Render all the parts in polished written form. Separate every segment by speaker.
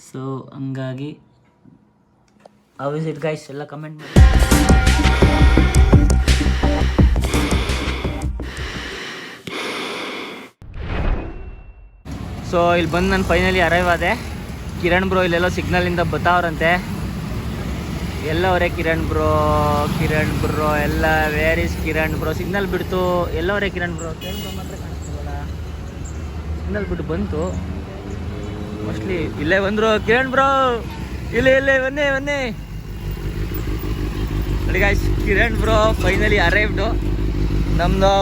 Speaker 1: So ಹಂಗಾಗಿ how is it guys ಎಲ್ಲ comment ಮಾಡಿ. ಸೊ ಇಲ್ಲಿ ಬಂದು ನಾನು ಫೈನಲಿ ಅರೈವ್ ಆದೆ. ಕಿರಣ್ ಬ್ರೋ ಇಲ್ಲೆಲ್ಲೋ ಸಿಗ್ನಲಿಂದ ಬತ್ತಾವ್ರಂತೆ. ಎಲ್ಲವರೇ ಕಿರಣ್ ಬ್ರೋ ಎಲ್ಲ where is Kiran bro. Signal ಬಿಡ್ತು. ಎಲ್ಲವರೇ ಕಿರಣ್ ಬ್ರೋ ಮಾತ್ರ ಕಾಣಿಸ್ತಿಲ್ವಲ್ಲ. ಸಿಗ್ನಲ್ ಬಿಟ್ಟು ಬಂತು ಮೋಸ್ಟ್ಲಿ. ಇಲ್ಲೇ ಬಂದರು ಕಿರಣ್ ಬ್ರೋ. ಇಲ್ಲೇ ಬನ್ನಿ ನೋಡಿ ಗಾಯ್ಸ್, ಕಿರಣ್ ಬ್ರೋ ಫೈನಲಿ ಅರೈವ್ಡು. ನಮ್ಮದು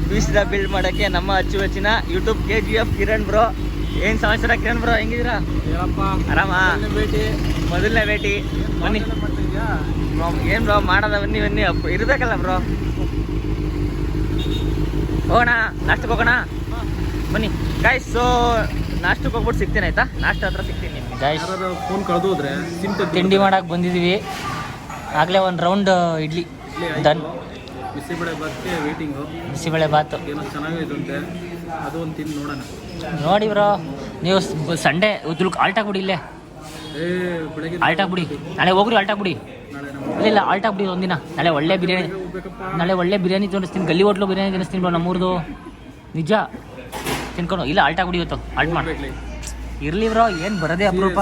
Speaker 1: ಬೀಸ್ದ ಬಿಲ್ಡ್ ಮಾಡೋಕ್ಕೆ ನಮ್ಮ ಅಚ್ಚುಮೆಚ್ಚಿನ ಯೂಟ್ಯೂಬ್ KGF ಕಿರಣ್ ಬ್ರೋ. ಏನು ಸಮಾಚಾರ ಕಿರಣ್ ಬ್ರೋ, ಹೆಂಗಿದ್ದೀರಾ? ಆರಾಮಾ? ಮೊದಲನೇ ಭೇಟಿ. ಬನ್ನಿ ಏನು ಬ್ರೋ ಮಾಡೋದ, ಬನ್ನಿ ಇರಬೇಕಲ್ಲ ಬ್ರೋ. ಹೋಗೋಣ ನಾಷ್ಟಕ್ಕೆ ಹೋಗೋಣ ಬನ್ನಿ ಗಾಯ್ಸ್. ಸೊ ನಾಷ್ಟಕ್ಕೆ ಹೋಗ್ಬಿಟ್ಟು ಸಿಗ್ತೀನಿ ಆಯ್ತಾ? ನಾಷ್ಟ ಹತ್ರ ಸಿಗ್ತೀನಿ ಗಾಯ್ಸ್.
Speaker 2: ಫೋನ್ ಕಳೆದೋದ್ರೆ
Speaker 1: ತಿಂಡಿ ಮಾಡಕ್ಕೆ ಬಂದಿದ್ದೀವಿ. ಆಗಲೇ ಒಂದು ರೌಂಡ್ ಇಡ್ಲಿ ಡನ್. ಬಿಸಿಬೇಳೆ ಬಾತು
Speaker 2: ಏನೋ ಚೆನ್ನಾಗಿರುತ್ತೆ, ಅದು ಒಂದು ತಿಂದು ನೋಡೋಣ.
Speaker 1: ನೋಡಿ ಬ್ರೋ, ನೀವು ಸಂಡೇ ಆಲ್ಟಾಗ್ಬಿಡಿ. ಇಲ್ಲೇ ಆಲ್ಟಾಗ್ಬಿಡಿ. ನಾಳೆ ಹೋಗ್ರಿ ಆಲ್ಟಾಗ್ಬಿಡಿ. ಇಲ್ಲ ಆಲ್ಟಾಗ್ಬಿಡಿ ಒಂದಿನ. ನಾಳೆ ಒಳ್ಳೆ ಬಿರಿಯಾನಿ ತೋರಿಸ್ತೀನಿ. ಗಲ್ಲಿ ಹೋಟ್ಲು ಬಿರಿಯಾನಿ ತಿನ್ನಿಸ್ತೀನಿ ಬ್ರೋ, ನಮ್ಮೂರ್ದು ನಿಜ. ತಿನ್ಕೊಂಡು ಇಲ್ಲ ಆಲ್ಟಾಗ್ಬಿಡಿ ಇವತ್ತು. ಆಲ್ಟ್ ಮಾಡಿ ಇರಲಿ ಬ್ರೋ, ಏನು ಬರೋದೇ ಅಪರೂಪ.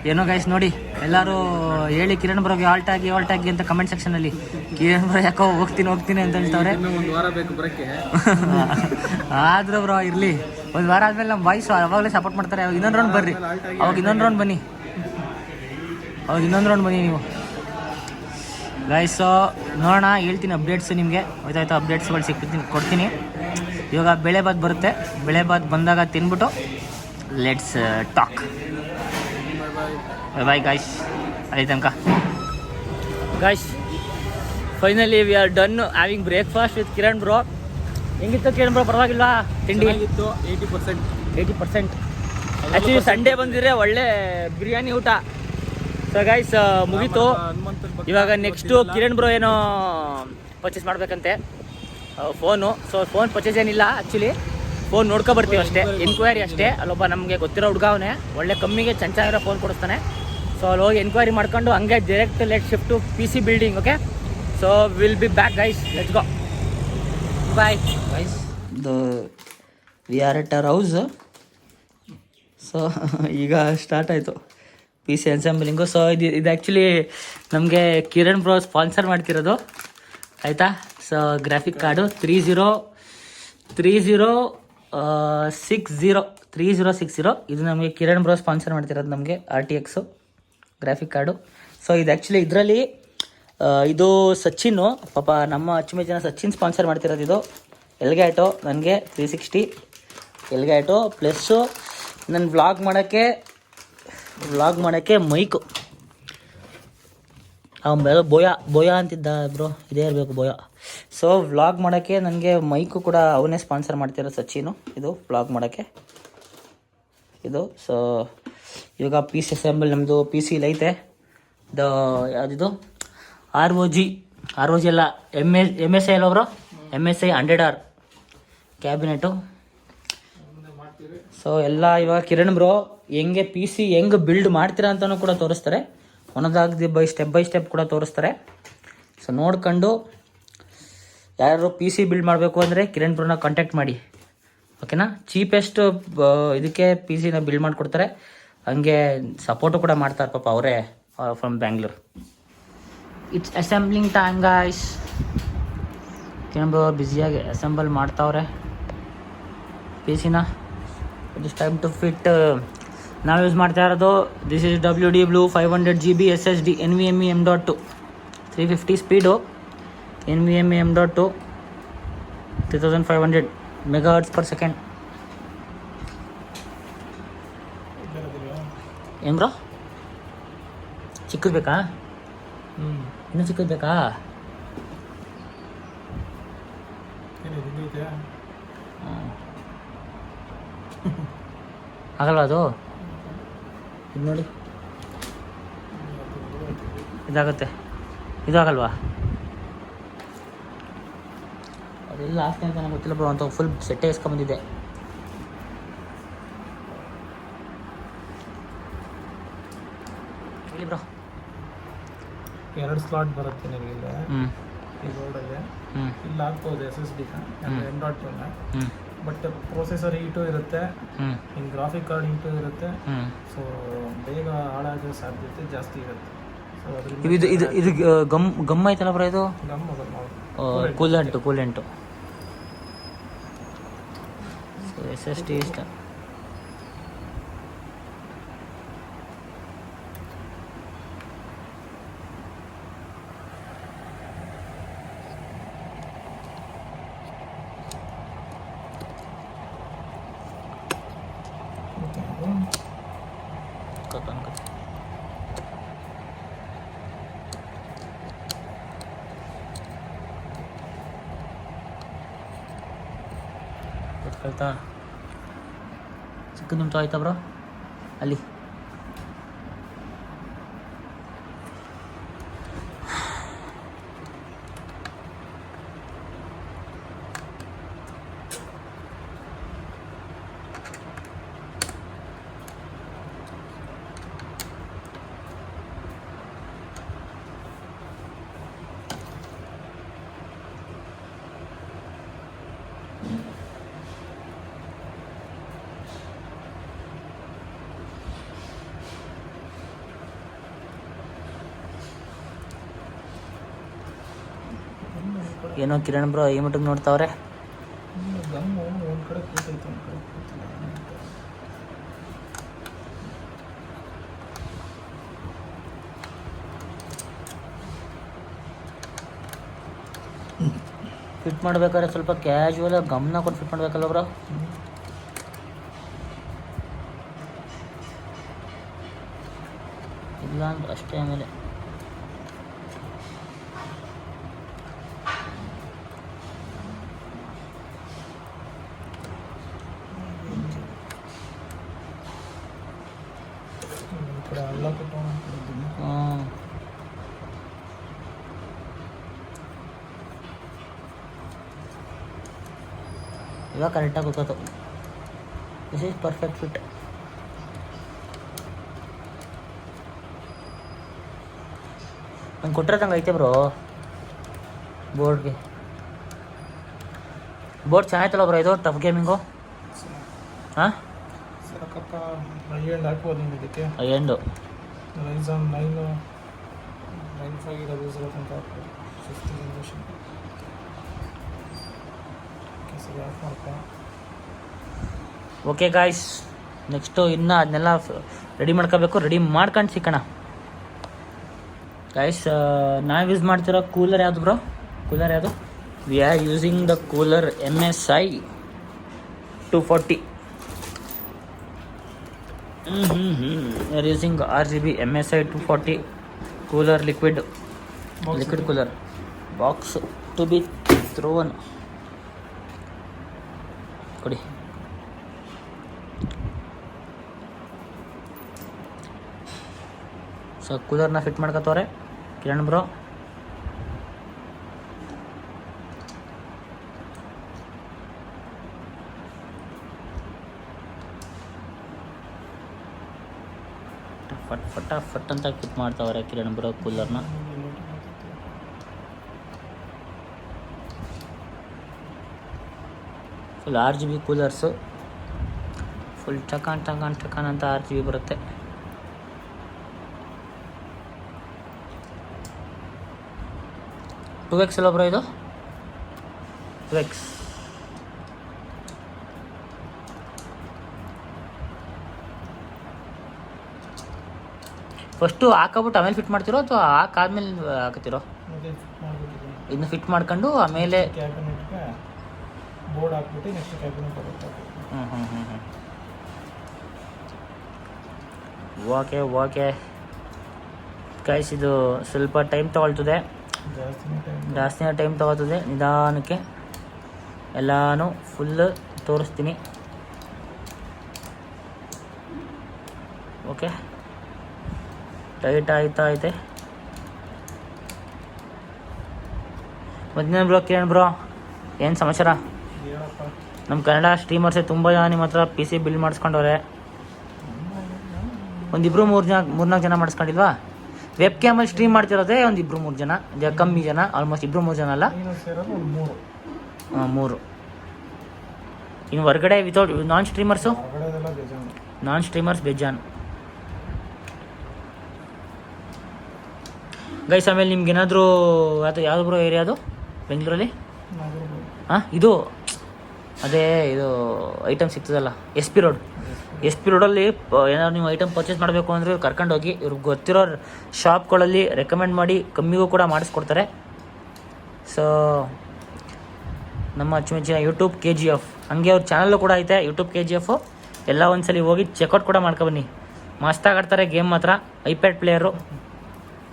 Speaker 1: ಏನೋ ಗೈಸ್ ನೋಡಿ, ಎಲ್ಲರೂ ಹೇಳಿ ಕಿರಣ್ ಬ್ರೋಗೆ ಆಲ್ಟ್ ಆಗಿ ಅಂತ ಕಮೆಂಟ್ ಸೆಕ್ಷನಲ್ಲಿ. ಕಿರಣ್ ಬ್ರೋ ಯಾಕೋ ಹೋಗ್ತೀನಿ ಅಂತ ಹೇಳ್ತವ್ರೆ. ಆದ್ರೂ ಬ್ರೋ ಇರಲಿ, ಒಂದು ವಾರ ಆದಮೇಲೆ ನಮ್ಮ ವಾಯ್ಸ್ ಅವಾಗಲೇ ಸಪೋರ್ಟ್ ಮಾಡ್ತಾರೆ. ಅವಾಗ ಇನ್ನೊಂದು ರೌಂಡ್ ಬರ್ರಿ. ಅವಾಗ ಇನ್ನೊಂದು ರೌಂಡ್ ಬನ್ನಿ ನೀವು ಗೈಸ್. ನೋಡೋಣ, ಹೇಳ್ತೀನಿ ಅಪ್ಡೇಟ್ಸು ನಿಮಗೆ. ಹೋಯ್ತಾಯ್ತು ಅಪ್ಡೇಟ್ಸ್ಗಳು ಕೊಡ್ತೀನಿ. ಇವಾಗ ಬೆಳೆ ಬಾತ್ ಬರುತ್ತೆ. ಬೆಳೆ ಬಾತ್ ಬಂದಾಗ ತಿನ್ಬಿಟ್ಟು ಲೆಟ್ಸ್ ಟಾಕ್. Bye guys. ಅಲ್ಲಿ ತನಕ guys, finally we are done having breakfast with Kiran bro. ಹೆಂಗಿತ್ತು ಕಿರಣ್ ಬ್ರೋ? ಪರವಾಗಿಲ್ವಾ? ತಿಂಡಿ 80%. ಆ್ಯಕ್ಚುಲಿ ಸಂಡೇ ಬಂದಿದ್ರೆ ಒಳ್ಳೆ ಬಿರಿಯಾನಿ ಊಟ. ಸೊ ಗೈಸ್ ಮುಗೀತು. ಇವಾಗ ನೆಕ್ಸ್ಟು ಕಿರಣ್ ಬ್ರೋ ಏನೋ ಪರ್ಚೇಸ್ ಮಾಡಬೇಕಂತೆ ಫೋನು. ಸೊ ಫೋನ್ ಪರ್ಚೇಸ್ ಏನಿಲ್ಲ, ಆ್ಯಕ್ಚುಲಿ ಫೋನ್ ನೋಡ್ಕೊಬರ್ತೀವಿ ಅಷ್ಟೇ, ಎನ್ಕ್ವೈರಿ ಅಷ್ಟೇ. ಅಲ್ಲೊಬ್ಬ ನಮಗೆ ಗೊತ್ತಿರೋ ಹುಡುಗ ಅವನೇ, ಒಳ್ಳೆ ಕಮ್ಮಿಗೆ ಚೆನ್ನಾಗಿರೋ ಫೋನ್ ಕೊಡಿಸ್ತಾನೆ. ಸೊ ಅಲ್ಲಿ ಹೋಗಿ ಎನ್ಕ್ವೈರಿ ಮಾಡ್ಕೊಂಡು ಹಂಗೆ directly shift to PC building. Okay, so will be back guys. Let's go, bye guys. We are at our house. So ಈಗ ಸ್ಟಾರ್ಟ್ ಆಯಿತು PC ಅನ್ಸೆಂಬಲಿಂಗು. ಸೊ ಇದು ಆ್ಯಕ್ಚುಲಿ ನಮಗೆ ಕಿರಣ್ ಬ್ರೋ ಸ್ಪಾನ್ಸರ್ ಮಾಡ್ತಿರೋದು ಆಯಿತಾ. ಸೊ ಗ್ರಾಫಿಕ್ ಕಾರ್ಡು 3060 ಇದು ನಮಗೆ Kiran bro sponsor ಮಾಡ್ತಿರೋದು, ನಮಗೆ RTX ಗ್ರಾಫಿಕ್ ಕಾರ್ಡು. ಸೊ ಇದು ಆ್ಯಕ್ಚುಲಿ ಇದರಲ್ಲಿ ಇದು ಸಚಿನ್, ಪಾಪ ನಮ್ಮ ಅಚ್ಚುಮೆಚ್ಚಿನ ಸಚಿನ್ ಸ್ಪಾನ್ಸರ್ ಮಾಡ್ತಿರೋದು. ಇದು ಎಲ್ಗ್ಯಾಟೋ, ನನಗೆ 360 ಎಲ್ಗ್ಯಾಟೋ ಪ್ಲಸ್ಸು ನನ್ನ ವ್ಲಾಗ್ ಮಾಡೋಕ್ಕೆ ಮೈಕು. ಅವನು ಬೋಯ ಅಂತಿದ್ದ ಬ್ರೋ, ಇದೇ ಇರಬೇಕು ಬೋಯ. ಸೊ ವ್ಲಾಗ್ ಮಾಡೋಕ್ಕೆ ನನಗೆ ಮೈಕು ಕೂಡ ಅವನೇ ಸ್ಪಾನ್ಸರ್ ಮಾಡ್ತಿರೋ ಸಚಿನು. ಇದು ವ್ಲಾಗ್ ಮಾಡೋಕ್ಕೆ ಇದು. ಸೊ ಇವಾಗ PC ಅಸೆಂಬಲ್ ನಮ್ಮದು PC ಐತೆ. ಯಾವುದಿದು ROG ಅಲ್ಲ, MSI ಅಲ್ಲ bro, MSI 100R cabinet. So ಎಲ್ಲ ಇವಾಗ ಕಿರಣ್ ಬ್ರೋ ಹೆಂಗೆ PC ಹೆಂಗೆ ಬಿಲ್ಡ್ ಮಾಡ್ತೀರಾ ಅಂತಲೂ ಕೂಡ ತೋರಿಸ್ತಾರೆ. ಒಂದೊಂದಾಗಿ ಸ್ಟೆಪ್ ಬೈ ಸ್ಟೆಪ್ ಕೂಡ ತೋರಿಸ್ತಾರೆ. ಸೊ ನೋಡ್ಕೊಂಡು ಯಾರು PC ಬಿಲ್ಡ್ ಮಾಡಬೇಕು ಅಂದರೆ ಕಿರಣ್ ಬ್ರೋನ ಕಾಂಟ್ಯಾಕ್ಟ್ ಮಾಡಿ, ಓಕೆನಾ. ಚೀಪೆಸ್ಟ್ ಇದಕ್ಕೆ PCನ ಬಿಲ್ಡ್ ಮಾಡಿಕೊಡ್ತಾರೆ. ಹಂಗೆ ಸಪೋರ್ಟು ಕೂಡ ಮಾಡ್ತಾರೆ ಪಾಪ, ಅವರೇ from Bangalore. It's assembling time guys. Kiran bro ಬ್ಯುಸಿಯಾಗಿ ಅಸೆಂಬಲ್ ಮಾಡ್ತಾವ್ರೆ PCನ. It is time to fit. ನಾವು ಯೂಸ್ ಮಾಡ್ತಾ ಇರೋದು this is WD Blue 500GB SSD NVMe M.2 350 speed NVMe M.2 3500 MHz/s. ಏನು ಬ್ರೋ ಚಿಕ್ಕದು ಬೇಕಾ? ಇನ್ನೂ ಚಿಕ್ಕದು ಬೇಕಾ? ಆಗಲ್ವಾ ಅದು? ಇದು ನೋಡಿ, ಇದಾಗುತ್ತೆ. ಇದು ಆಗಲ್ವಾ? ಅದೆಲ್ಲ ಆಗ್ತಾ ಅಂತ ನನಗೆ ಗೊತ್ತಿಲ್ಲ ಬ್ರೋ. ಅಂತ ಫುಲ್ ಸೆಟ್ಟೆ ಇಸ್ಕೊಂಬಂದಿದ್ದೆ. ಹೇಳಿ ಬ್ರೋ.
Speaker 2: 2 ಸ್ಲಾಟ್ ಬರುತ್ತೆ ನಿಮಗೆ ಈ ಬೋರ್ಡಲ್ಲಿ. ಇಲ್ಲಿ ಹಾಕ್ಬೋದು SSD M.1 but processor heat ಇರುತ್ತೆ, ಇನ್ನು ಗ್ರಾಫಿಕ್ ಕಾರ್ಡ್ ಹೀಟು ಇರುತ್ತೆ. ಸೊ ಬೇಗ ಹಾಳಾಗೋ ಸಾಧ್ಯತೆ ಜಾಸ್ತಿ ಇರುತ್ತೆ. ಸೊ
Speaker 1: ಇದು ಇದು ಗಮ್ ಐತಲ್ಲ ಬ್ರೋ, ಇದು ಕೂಲೆಂಟು. ಸೊ SSD ಇಷ್ಟ. ಗೊತ್ತಾಯ್ತಾ? ಚಿಕ್ಕದು ಉಂಟು ಆಯ್ತಾ ಬ್ರೋ ಅಲ್ಲಿ? ಏನೋ ಕಿರಣ್ ಬ್ರೋ ಈ ಮಟ್ಟಿಗೆ ನೋಡ್ತಾವ್ರೆ.
Speaker 2: ಒಂದು ಕಡೆ ಕೂತೈತೆ, ಒಂದು ಕಡೆ ಕೂತಿಲ್ಲ.
Speaker 1: ಫಿಟ್ ಮಾಡ್ಬೇಕಾದ್ರೆ ಸ್ವಲ್ಪ ಕ್ಯಾಶುವಲ್ ಗಮನ ಕೊಟ್ಟು ಫಿಟ್ ಮಾಡ್ಬೇಕಲ್ಲ ಬ್ರೋ. ಇಲ್ಲ ಅಂದ್ರೆ ಅಷ್ಟೇ. ಆಮೇಲೆ ಇವಾಗ ಕರೆಕ್ಟಾಗಿ ಕೂತೋದು. This is perfect fit. ನಂಗೆ ಕೊಟ್ಟಿರೋದಂಗೆ ಐತೆ ಬ್ರೋ ಬೋರ್ಡ್ಗೆ. ಬೋರ್ಡ್ ಚೆನ್ನಾಯ್ತಲ್ಲ ಬ್ರೋ ಇದು ಟಫ್ ಗೇಮಿಂಗು. ಹಾಂ
Speaker 2: ಸಾಕಪ್ಪ. ಹಾಕ್ಬೋದು ನೀವು ಇದಕ್ಕೆ
Speaker 1: ಎಂಡು
Speaker 2: RIZEN 9500 ತನಕ ಹಾಕ್ಬೋದು. 50 ಜನರೇಷನ್. ಸರಿ ಆಫ್ ಮಾಡ್ಕೊ.
Speaker 1: ಓಕೆ ಗಾಯ್ಸ್, ನೆಕ್ಸ್ಟು ಇನ್ನು ಅದನ್ನೆಲ್ಲ ರೆಡಿ ಮಾಡ್ಕೋಬೇಕು. ರೆಡಿ ಮಾಡ್ಕೊಂಡು ಸಿಕ್ಕಣ ಗಾಯ್ಸ್. ನಾವು ಯೂಸ್ ಮಾಡ್ತಿರೋ ಕೂಲರ್ ಯಾವುದು ಬ್ರೋ? ಕೂಲರ್ ಯಾವುದು? We are using the cooler MSI 240. We are using RGB MSI 240 cooler liquid cooler box to be thrown. ಕೊಡಿ. ಸೊ ಕೂಲರ್ನ ಫಿಟ್ ಮಾಡ್ಕೊತವ್ರೆ ಕಿರಣ್ ಬ್ರೋ. ಫಟ್ ಅಂತ ಫಿಟ್ ಮಾಡ್ತಾವ್ರೆ ಕಿರಣ್ ಬ್ರೋ ಕೂಲರ್ನ. Full RGB coolers. ಫುಲ್ ಟಕಾನ್ ಅಂತ RGB ಬರುತ್ತೆ. ಟೂ ಎಕ್ಸ್ ಅಲ್ಲ ಬ್ರೋ ಇದು? 2X. ಫಸ್ಟು ಹಾಕಬಿಟ್ಟು ಆಮೇಲೆ ಫಿಟ್ ಮಾಡ್ತಿರೋ ಅಥವಾ ಹಾಕಾದ್ಮೇಲೆ ಹಾಕತ್ತೀರೋ? ಇದನ್ನ ಫಿಟ್ ಮಾಡ್ಕೊಂಡು ಆಮೇಲೆ
Speaker 2: ಕ್ಯಾಬಿನೆಟ್ಗೆ ಬೋರ್ಡ್ ಹಾಕ್ಬಿಟ್ಟು ನೆಕ್ಸ್ಟ್ ಕ್ಯಾಬಿನೆಟ್ ಬರುತ್ತೆ.
Speaker 1: ಓಕೆ ಗೈಸ್, ಇದು ಸ್ವಲ್ಪ ಟೈಮ್ ತೊಗೊಳ್ತದೆ, ಜಾಸ್ತಿನೇ ಟೈಮ್ ತೊಗೊಳ್ತದೆ. ನಿಧಾನಕ್ಕೆ ಎಲ್ಲನೂ ಫುಲ್ ತೋರಿಸ್ತೀನಿ. ಓಕೆ, ಟೈಟ್ ಐತೆ. ಮಧ್ಯಾಹ್ನ ಬ್ರೋ ಕಿರಣ್ ಬ್ರೋ ಏನು ಸಮಾಚಾರ? ನಮ್ಮ ಕನ್ನಡ ಸ್ಟ್ರೀಮರ್ಸೇ ತುಂಬ ಜನ ನಿಮ್ಮ ಹತ್ರ PC ಬಿಲ್ಡ್ ಮಾಡಿಸ್ಕೊಂಡವ್ರೆ. ಒಂದಿಬ್ರು 3-4 ಜನ ಮಾಡಿಸ್ಕೊಂಡಿಲ್ವಾ? ವೆಬ್ ಕ್ಯಾಮಲ್ಲಿ ಸ್ಟ್ರೀಮ್ ಮಾಡ್ತಿರೋದೇ ಒಂದು 2-3 ಜನ, ಕಮ್ಮಿ ಜನ, ಆಲ್ಮೋಸ್ಟ್ 2-3 ಜನ ಅಲ್ಲ,
Speaker 2: ಸೇರೋದು ಒಂದು 3.
Speaker 1: 3. ಇನ್ನು ಹೊರಗಡೆ ವಿತೌಟ್ ನಾನ್ ಸ್ಟ್ರೀಮರ್ಸು,
Speaker 2: ಹೊರಗಡೆದೆಲ್ಲ ಬೇಜಾನು.
Speaker 1: ನಾನ್ ಸ್ಟ್ರೀಮರ್ಸ್ ಬೇಜಾನ್ ಗೈಸ್. ಆಮೇಲೆ ನಿಮ್ಗೆ ಏನಾದರೂ ಅದು ಯಾವುದು ಬ್ರೋ ಏರಿಯಾ ಅದು ಬೆಂಗಳೂರಲ್ಲಿ? ಹಾಂ, ಇದು ಅದೇ ಇದು ಐಟಮ್ ಸಿಗ್ತದಲ್ಲ, SP ರೋಡ್. SP ರೋಡಲ್ಲಿ ಏನಾದ್ರು ನೀವು ಐಟಮ್ ಪರ್ಚೇಸ್ ಮಾಡಬೇಕು ಅಂದರೆ ಕರ್ಕೊಂಡೋಗಿ ಇವ್ರಿಗೆ ಗೊತ್ತಿರೋ ಶಾಪ್ಗಳಲ್ಲಿ ರೆಕಮೆಂಡ್ ಮಾಡಿ ಕಮ್ಮಿಗೂ ಕೂಡ ಮಾಡಿಸ್ಕೊಡ್ತಾರೆ. ಸೊ ನಮ್ಮ ಅಚ್ಚುಮೆಚ್ಚಿನ ಯೂಟ್ಯೂಬ್ KGF, ಹಂಗೆ ಅವ್ರ ಚಾನಲ್ಲು ಕೂಡ ಐತೆ ಯೂಟ್ಯೂಬ್ KGF. ಎಲ್ಲ ಒಂದ್ಸಲಿ ಹೋಗಿ ಚೆಕ್ಔಟ್ ಕೂಡ ಮಾಡ್ಕೊಬನ್ನಿ. ಮಸ್ತಾಗಿ ಆಡ್ತಾರೆ ಗೇಮ್ ಮಾತ್ರ. IPad player,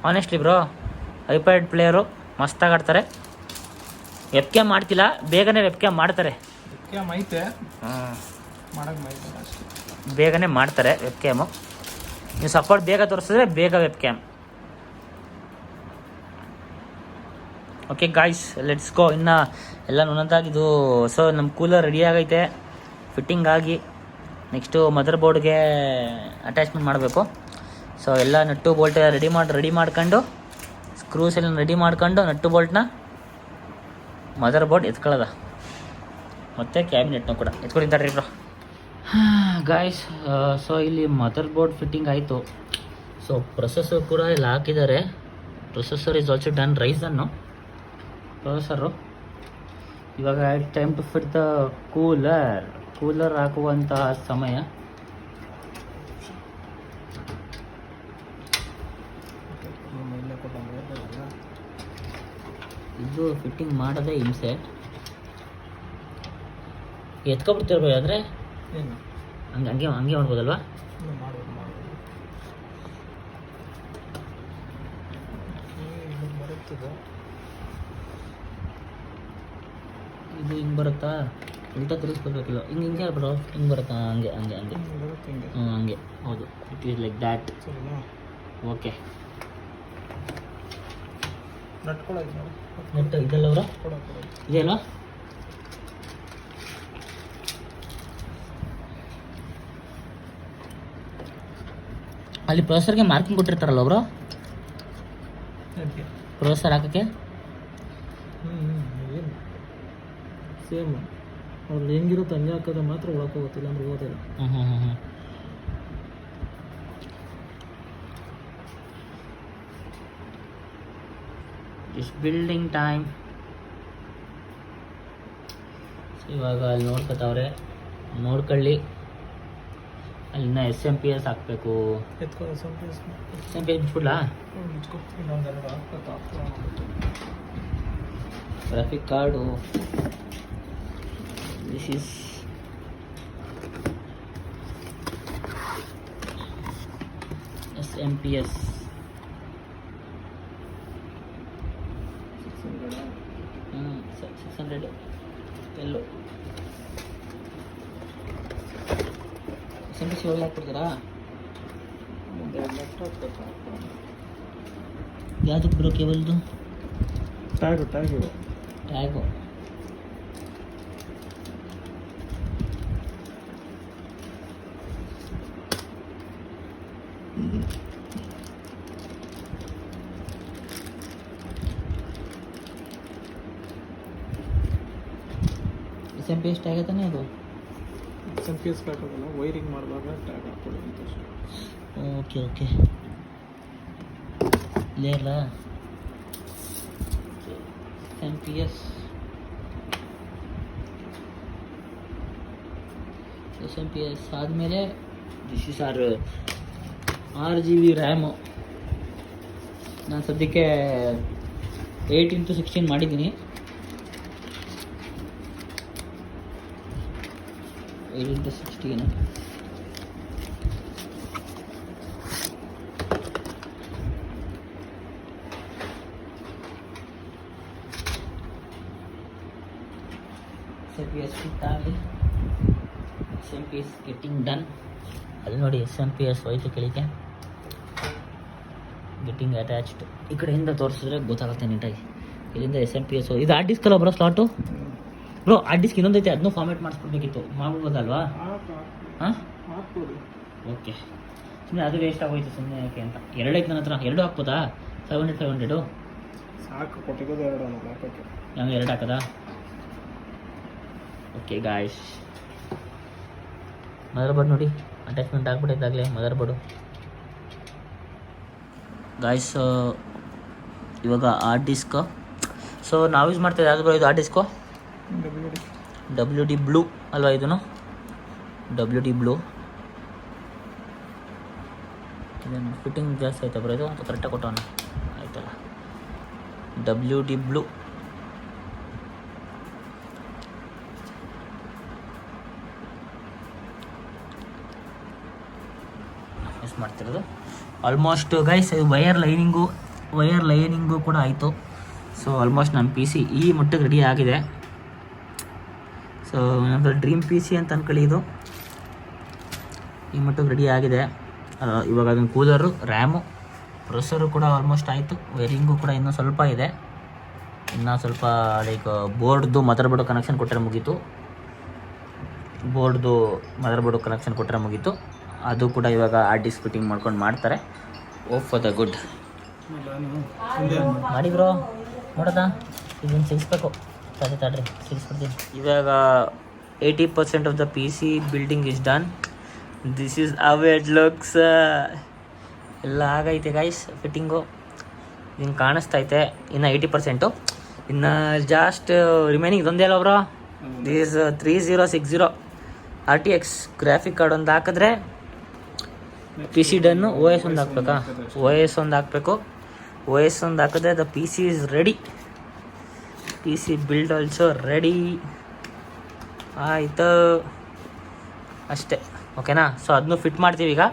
Speaker 1: honestly bro, iPad player ಮಸ್ತಾಗಿ ಆಡ್ತಾರೆ. ವೆಬ್ ಕ್ಯಾಮ್ ಮಾಡ್ತಿಲ್ಲ, ಬೇಗನೆ ವೆಬ್ ಕ್ಯಾಮ್ ಮಾಡ್ತಾರೆ.
Speaker 2: ವೆಬ್ ಕ್ಯಾಮ್ ಐತೆ, ಮಾಡಕ್ಕೆ ಅಷ್ಟೇ,
Speaker 1: ಬೇಗನೆ ಮಾಡ್ತಾರೆ ವೆಬ್ ಕ್ಯಾಮು. ನೀವು ಸಪೋರ್ಟ್ ಬೇಗ ತೋರಿಸಿದ್ರೆ ಬೇಗ web cam. Okay guys, let's go. ಇನ್ನು ಎಲ್ಲ ಒಂದೊಂದಾಗಿದ್ದು. ಸೊ ನಮ್ಮ ಕೂಲರ್ ರೆಡಿ ಆಗೈತೆ, ಫಿಟ್ಟಿಂಗ್ ಆಗಿ ನೆಕ್ಸ್ಟು ಮದರ್ ಬೋರ್ಡ್ಗೆ ಅಟ್ಯಾಚ್ಮೆಂಟ್ ಮಾಡಬೇಕು. ಸೊ ಎಲ್ಲ ನಟ್ಟು ಬೋಲ್ಟ್ ರೆಡಿ ಮಾಡ್ಕೊಂಡು, ಸ್ಕ್ರೂಸ್ ಎಲ್ಲ ರೆಡಿ ಮಾಡ್ಕೊಂಡು, ನಟ್ಟು ಬೋಲ್ಟ್ನ ಮದರ್ ಬೋರ್ಡ್ ಎತ್ಕೊಳ್ಳೋದ, ಮತ್ತು ಕ್ಯಾಬಿನೆಟ್ನ ಕೂಡ ಎತ್ಕೊಂಡಿದ್ದಾರೆ ಬ್ರೋ. ಗಾಯ್ಸ್, ಸೊ ಇಲ್ಲಿ ಮದರ್ ಬೋರ್ಡ್ ಫಿಟ್ಟಿಂಗ್ ಆಯಿತು. ಸೊ ಪ್ರೊಸೆಸರ್ ಕೂಡ ಇಲ್ಲಿ ಹಾಕಿದ್ದಾರೆ. Processor is also done. Ryzen processor. ಇವಾಗ time to fit the cooler ಹಾಕುವಂತಹ ಸಮಯ. ಇದು ಫಿಟ್ಟಿಂಗ್ ಮಾಡೋದೇ ಹಿಂಸೆ. ಎತ್ಕೊಬಿಡ್ತಿರ್ಬೋದು ಅಂದರೆ ಹಂಗೆ ಮಾಡ್ಬೋದಲ್ವಾ? ಇದು ಹಿಂಗೆ ಬರುತ್ತಾ? ಉಲ್ಟಾ ತಿರುಗಿಸ್ಕೊಳ್ಬೇಕಿಲ್ಲ, ಹಿಂಗೆ ಬಿಡೋ, ಹಿಂಗೆ ಬರುತ್ತಾ? ಹಂಗೆ ಹಂಗೆ ಹೌದು. It is like that. Okay, net ಇದೆಲ್ಲ ಅವರ ಇದೆಯಲ್ಲ. ಅಲ್ಲಿ ಪ್ರೊಸೆಸರ್ಗೆ ಮಾರ್ಕಿಂಗ್ ಕೊಟ್ಟಿರ್ತಾರಲ್ಲ ಅವರು, ಪ್ರೊಸೆಸರ್ ಹಾಕೋಕ್ಕೆ
Speaker 2: ಸೇಮ್ ಅವ್ರು ಹೆಂಗಿರುತ್ತೆ ಹಂಗೆ ಹಾಕಿದ್ರೆ ಮಾತ್ರ ಒಳಕ್ಕೆ ಹೋಗುತ್ತಿಲ್ಲ, ಅಂದ್ರೆ ಓದಿಲ್ಲ.
Speaker 1: It's building time. ಇವಾಗ ಅಲ್ಲಿ ನೋಡ್ಕೊತಾವ್ರೆ, ನೋಡ್ಕೊಳ್ಳಿ. ಅಲ್ಲಿನ SMP ಹಾಕಬೇಕು. SMP ಬಿಟ್ಬಿಡ್ಲಾ? Graphic card. This is SMP. 600 ಎಲ್ಲೋ SMP ಒಳ್ಳೆ ಹಾಕ್ಬಿಡ್ತಾರಾ? ಯಾವುದಕ್ಕೆ ಬ್ರೋ ಕೇಬಲ್ದು? ಟ್ಯಾಗು. SMP ಟ್ಯಾಗ್ ತಾನೇ ಅದು?
Speaker 2: SMP ಬೇಕಾಗಲ್ಲ, ವೈರಿಂಗ್ ಮಾಡುವಾಗ ಟ್ಯಾಗ್ ಹಾಕೊಳ್ಳಿ ಅಂತ ಅಷ್ಟೇ.
Speaker 1: ಓಕೆ ಲೇರ್ಲ SMP ಆದಮೇಲೆ ದಿಸ್ ಇಸ್ 6GB ರ್ಯಾಮು. ನಾನು ಸದ್ಯಕ್ಕೆ 8x16 ಮಾಡಿದ್ದೀನಿ. 8x16 SMP ಫಿಟ್ ಆಗಿ SMP is getting done. ಅಲ್ಲಿ ನೋಡಿ SMP ಹೋಯ್ತು ಕೆಳಗೆ, ಗೆಟ್ಟಿಂಗ್ ಅಟ್ಯಾಚ್ಡ್. ಈ ಕಡೆಯಿಂದ ತೋರಿಸಿದ್ರೆ ಗೊತ್ತಾಗುತ್ತೆ ನೀಟಾಗಿ. ಇಲ್ಲಿಂದ SMP ಇದು ಹಾರ್ಡ್ ಡಿಸ್ಕ್ ಅಲ್ಲ bro slot? Bro hard disk ಇನ್ನೊಂದೈತೆ, ಅದನ್ನೂ ಫಾರ್ಮೇಟ್ ಮಾಡಿಸ್ಕೊಡ್ಬೇಕಿತ್ತು. ಮಾಡ್ಬೋದಲ್ವಾ? ಹಾಂ, ಓಕೆ. ಸುಮ್ಮನೆ ಅದು ವೇಸ್ಟ್ ಆಗೋಯ್ತು ಸುಮ್ಮನೆ ಯಾಕೆ ಅಂತ. ಎರಡೈತೆ ನನ್ನ ಹತ್ರ, ಎರಡು ಹಾಕ್ಬೋದಾ? 500
Speaker 2: ಸಾಕು, ಕೊಟ್ಟಿರೋದು 2 ಹಾಕೋಕ್ಕೆ.
Speaker 1: ನಾನು 2 ಹಾಕದಾ? ಓಕೆ ಗಾಯ್ಸ್, ಮದರ್ ಬೋರ್ಡ್ ನೋಡಿ ಅಟ್ಯಾಚ್ಮೆಂಟ್ ಆಗ್ಬಿಟ್ಟಿದ್ದಾಗಲೇ ಮದರ್ ಬೋರ್ಡು. ಗಾಯ್ಸ್ ಇವಾಗ ಹಾರ್ಡ್ ಡಿಸ್ಕ್. ಸೊ ನಾವು ಯೂಸ್ ಮಾಡ್ತಿದ್ದೆ ಯಾವುದು ಬರೋ ಇದು ಹಾರ್ಡ್ ಡಿಸ್ಕು? WD ಬ್ಲೂ ಅಲ್ವಾ ಇದನ್ನು? WD blue. ಇದನ್ನು ಫಿಟ್ಟಿಂಗ್ ಜಾಸ್ತಿ ಆಯ್ತಾ ಬರೋ ಇದು? ಅಥವಾ ಕರೆಕ್ಟಾಗಿ ಕೊಟ್ಟವನ ಆಯ್ತಲ್ಲ. WD blue. ಯೂಸ್ ಮಾಡ್ತಿರೋದು ಆಲ್ಮೋಸ್ಟ್ ಗೈಸ್. ವಯರ್ ಲೈನಿಂಗು ಕೂಡ ಆಯಿತು. ಸೊ ಆಲ್ಮೋಸ್ಟ್ ನನ್ನ PC ಈ ಮಟ್ಟಿಗೆ ರೆಡಿ ಆಗಿದೆ. ಸೊ ನಮ್ಮದು ಡ್ರೀಮ್ PC ಅಂತ ಅಂದ್ಕೊಳ್ಳಿ. ಇದು ಈ ಮಟ್ಟಿಗೆ ರೆಡಿ ಆಗಿದೆ. ಇವಾಗ ಅದನ್ನು ಕೂಲರು, ರ್ಯಾಮು, ಪ್ರೊಸೆಸರು ಕೂಡ ಆಲ್ಮೋಸ್ಟ್ ಆಯಿತು. ವೈರಿಂಗು ಕೂಡ ಇನ್ನೂ ಸ್ವಲ್ಪ ಇದೆ. ಇನ್ನೂ ಸ್ವಲ್ಪ ಲೈಕ್ ಬೋರ್ಡ್ದು ಮದರ್ ಬೋರ್ಡು ಕನೆಕ್ಷನ್ ಕೊಟ್ಟರೆ ಮುಗೀತು. ಕನೆಕ್ಷನ್ ಕೊಟ್ಟರೆ ಮುಗೀತು. ಅದು ಕೂಡ ಇವಾಗ ಹಾರ್ಡ್ ಡಿಸ್ಕ್ ಫಿಟ್ಟಿಂಗ್ ಮಾಡ್ಕೊಂಡು ಮಾಡ್ತಾರೆ. ಓ ಫಾರ್ ದ ಗುಡ್ ಮಾಡಿ ಬ್ರೋ. ನೋಡೋದಾ ಇದನ್ನು ಸಿಗಿಸ್ಬೇಕು. ತಾಡ್ರಿ ಸಿಗಿಸ್ಬಿಡ್ತೀನಿ. ಇವಾಗ 80% of the PC building is done. This is how it looks. ಎಲ್ಲ ಆಗೈತೆ ಗೈಸ್ ಫಿಟ್ಟಿಂಗು. ಹಿಂಗೆ ಕಾಣಿಸ್ತೈತೆ. ಇನ್ನು 80%. ಇನ್ನು ಜಾಸ್ಟ್ ರಿಮೈನಿಂಗ್ ಇದೊಂದೇ ಅಲ್ಲ bro. This 3060 RTX graphic card ಒಂದು ಹಾಕಿದ್ರೆ PC ಡನ್ನು. OS ಒಂದು ಹಾಕ್ಬೇಕಾ? OS ಒಂದು ಹಾಕಬೇಕು. OS ಒಂದು ಹಾಕಿದ್ರೆ the PC is ready. PC build also ready ಆಯಿತು ಅಷ್ಟೇ. ಓಕೆನಾ? ಸೊ ಅದನ್ನು ಫಿಟ್ ಮಾಡ್ತೀವಿ ಈಗ.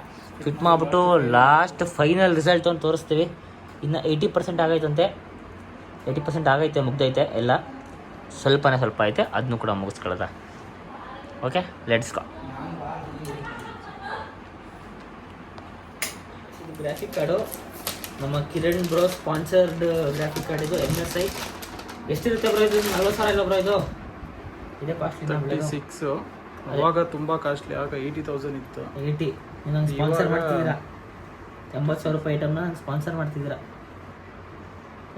Speaker 1: ಫಿಟ್ ಮಾಡಿಬಿಟ್ಟು ಲಾಸ್ಟ್ ಫೈನಲ್ ರಿಸಲ್ಟ್ ಒಂದು ತೋರಿಸ್ತೀವಿ. ಇನ್ನು 80% ಆಗೈತಂತೆ. 80% ಆಗೈತೆ, ಮುಗ್ದೈತೆ ಎಲ್ಲ. ಸ್ವಲ್ಪ ಐತೆ, ಅದನ್ನು ಕೂಡ ಮುಗಿಸ್ಕೊಳ್ಳೋದ. Okay, let's go. Graphic card ನಮ್ಮ Kiran bro sponsored graphic card. ಇದು MSI. ಎಷ್ಟಿರುತ್ತೆ ಬ್ರೋ ಇದು? 40,000 ಇಲ್ಲ ಬ್ರೋ ಇದು? ಇದೇ ಕಾಸ್ಟ್ಲಿ.
Speaker 2: 36 ಅವಾಗ ತುಂಬ ಕಾಸ್ಟ್ಲಿ. ಆಗ 80,000 ಇತ್ತು.
Speaker 1: 80 ನೀವು ಸ್ಪಾನ್ಸರ್ ಮಾಡ್ತಿದ್ದೀರಾ. 80,000 ರೂಪಾಯಿ ಐಟಮ್ನ ನಂಗೆ ಸ್ಪಾನ್ಸರ್ ಮಾಡ್ತಿದ್ದೀರಾ.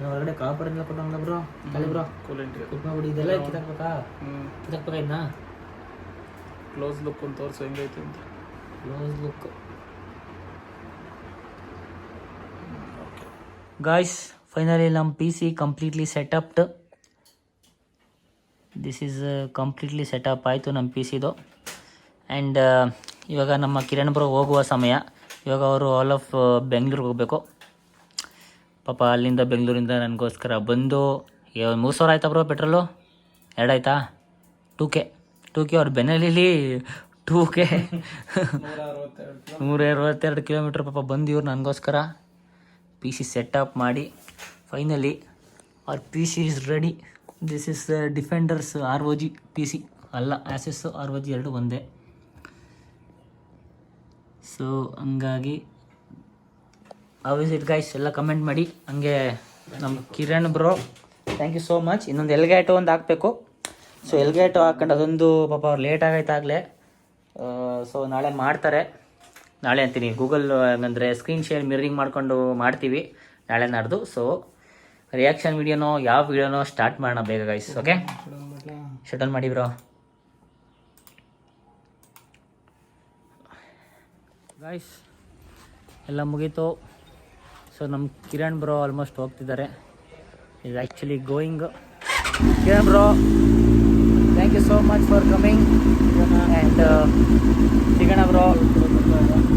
Speaker 1: ಹೊರಗಡೆ ಕಾಪರ್ ಎಲ್ಲ ಕೊಟ್ಟಂಗ ಬ್ರೋ. ಅಲ್ಲಿ ಬ್ರೋ ಕುಟ್ ಮಾಡ್ಬಿಡಿ. ಇದೆಲ್ಲ ಕಿತ್ತಾಕ್ಬೇಕಾ? ಕಿತ್ತಾಕ್ಬೇಕಾ ಇದನ್ನ?
Speaker 2: ಕ್ಲೋಸ್ ಲುಕ್ ಒಂದು ತೋರಿಸು ಹೆಂಗೈತೆ ಅಂತ.
Speaker 1: Close look guys. ಫೈನಲಿ ನಮ್ಮ PC completely setupped. This is completely setup ಆಯಿತು ನಮ್ಮ PCದು. ಆ್ಯಂಡ್ ಇವಾಗ ನಮ್ಮ ಕಿರಣ್ ಬ್ರೋ ಹೋಗುವ ಸಮಯ. ಇವಾಗ ಅವರು ಆಲ್ ಆಫ್ ಬೆಂಗಳೂರಿಗೆ ಹೋಗಬೇಕು. ಪಾಪ ಅಲ್ಲಿಂದ ಬೆಂಗಳೂರಿಂದ ನನಗೋಸ್ಕರ ಬಂದು 3,000 ಆಯ್ತಾ ಬ್ರೋ ಪೆಟ್ರೋಲು? 2 ಆಯ್ತಾ? 2K ಅವ್ರ ಬೆನ್ನಲ್ಲಿಲಿ 2K 162 ಕಿಲೋಮೀಟ್ರ್ ಪಾಪ ಬಂದು ಇವ್ರು ನನಗೋಸ್ಕರ PC ಸೆಟಪ್ ಮಾಡಿ ಫೈನಲಿ ಅವ್ರ PC is ready. This is defenders ROG PC ಅಲ್ಲ, ಆಸೆಸ್ ROG ಎರಡು ಒಂದೇ. ಸೊ ಹಂಗಾಗಿ ಹೌ ಇಸ್ ಇಟ್ ಗೈಸ್ ಎಲ್ಲ ಕಮೆಂಟ್ ಮಾಡಿ. ಹಂಗೆ ನಮ್ಮ Kiran bro thank you so much. ಇನ್ನೊಂದು ಎಲ್ಗೇಟು ಒಂದು ಹಾಕಬೇಕು. ಸೊ ಎಲ್ಗೇಟು ಹಾಕೊಂಡು ಅದೊಂದು ಪಾಪ ಅವ್ರು ಲೇಟ್ ಆಗೈತೆ ಆಗಲೇ. ಸೊ ನಾಳೆ ಮಾಡ್ತಾರೆ. ನಾಳೆ ಅಂತೀನಿ, ಗೂಗಲ್ ಅಂದರೆ ಸ್ಕ್ರೀನ್ ಶೇರ್ ಮಿರರಿಂಗ್ ಮಾಡ್ಕೊಂಡು ಮಾಡ್ತೀವಿ ನಾಳೆ ನಾಡ್ದು. ಸೊ ರಿಯಾಕ್ಷನ್ ವೀಡಿಯೋನೋ ಯಾವ ವೀಡಿಯೋನೋ ಸ್ಟಾರ್ಟ್ ಮಾಡೋಣ ಬೇಗ ಗೈಸ್. ಓಕೆ, ಶಟಲ್ ಮಾಡಿ ಬ್ರೋ. ಗೈಸ್ ಎಲ್ಲ ಮುಗೀತು. ಸೊ ನಮ್ಮ ಕಿರಣ್ ಬ್ರೋ ಆಲ್ಮೋಸ್ಟ್ ಹೋಗ್ತಿದ್ದಾರೆ. Is actually going. Kiran bro thank you so much for coming. And ಸಿಗೋಣ ಬ್ರೋ.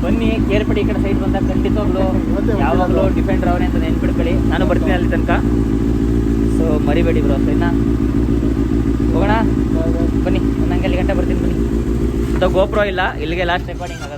Speaker 1: ಬನ್ನಿ ಕೇರ್ಪಡಿ ಈ ಕಡೆ ಸೈಡ್ ಬಂದಾಗ ಖಂಡಿತವಾಗ್ಲೂ ಯಾವಾಗಲೂ ಡಿಫೆಂಡರ್ ಅವರೇ ಅಂತ ನೆನ್ಪಿಡ್ಕೊಳ್ಳಿ. ನಾನು ಬರ್ತೀನಿ ಅಲ್ಲಿ ತನಕ. ಸೊ ಮರಿಬೇಡಿ ಬ್ರೋ. ಸರಿನಾ? ಹೋಗೋಣ ಬನ್ನಿ. 11 ಗಂಟೆ ಬರ್ತೀನಿ ಬನ್ನಿ. ಗೋಪ್ರೋ ಇಲ್ಲ, ಇಲ್ಲಿಗೆ ಲಾಸ್ಟ್ ರೆಕಾರ್ಡಿಂಗ್ ಆಗೋದು.